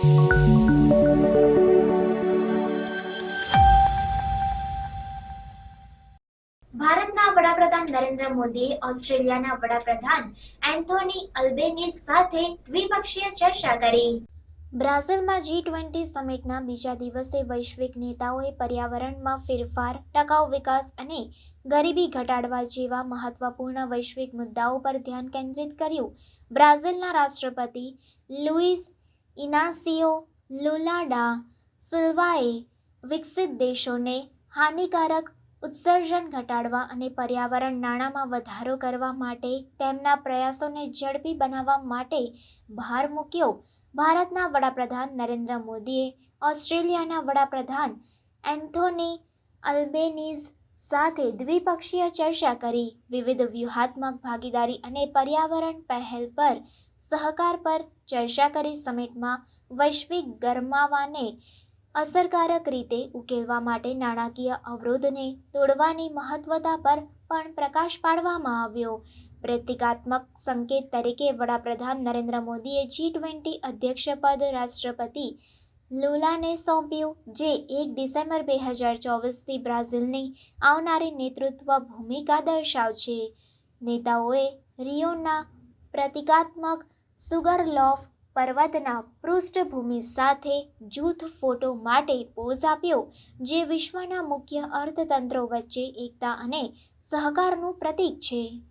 ભારતના વડાપ્રધાન નરેન્દ્ર મોદીએ ઓસ્ટ્રેલિયાના વડાપ્રધાન એન્થોની અલ્બેનીઝ સાથે દ્વિપક્ષીય ચર્ચા કરી. બ્રાઝિલમાં G20 સમિટના બીજા દિવસે વૈશ્વિક નેતાઓએ પર્યાવરણમાં ફેરફાર, ટકાઉ વિકાસ અને ગરીબી ઘટાડવા જેવા મહત્વપૂર્ણ વૈશ્વિક મુદ્દાઓ પર ધ્યાન કેન્દ્રિત કર્યું. બ્રાઝિલના રાષ્ટ્રપતિ લુઇસ ઇનાસિયો લુલા ડા સિલ્વાએ વિકસિત દેશોને હાનિકારક ઉત્સર્જન ઘટાડવા અને પર્યાવરણ નાણાંમાં વધારો કરવા માટે તેમના પ્રયાસોને ઝડપી બનાવવા માટે ભાર મૂક્યો. ભારતના વડાપ્રધાન નરેન્દ્ર મોદીએ ઓસ્ટ્રેલિયાના વડાપ્રધાન એન્થોની અલ્બેનીઝ સાથે દ્વિપક્ષીય ચર્ચા કરી. વિવિધ વ્યૂહાત્મક ભાગીદારી અને પર્યાવરણ પહેલ પર સહકાર પર ચર્ચા કરી. સમિટમાં વૈશ્વિક ગરમાવાને અસરકારક રીતે ઉકેલવા માટે નાણાકીય અવરોધને તોડવાની મહત્વતા પર પણ પ્રકાશ પાડવામાં આવ્યો. પ્રતીકાત્મક સંકેત તરીકે વડાપ્રધાન નરેન્દ્ર મોદીએ G20 અધ્યક્ષપદ રાષ્ટ્રપતિ લુલાને સોંપ્યું, જે 1 ડિસેમ્બર 2024થી બ્રાઝિલની આવનારી નેતૃત્વ ભૂમિકા દર્શાવશે. નેતાઓએ રિયોના પ્રતીકાત્મક સુગરલોફ પર્વતના પૃષ્ઠભૂમિ સાથે જૂથ ફોટો માટે પોઝ આપ્યો, જે વિશ્વના મુખ્ય અર્થતંત્રો વચ્ચે એકતા અને સહકારનું પ્રતીક છે.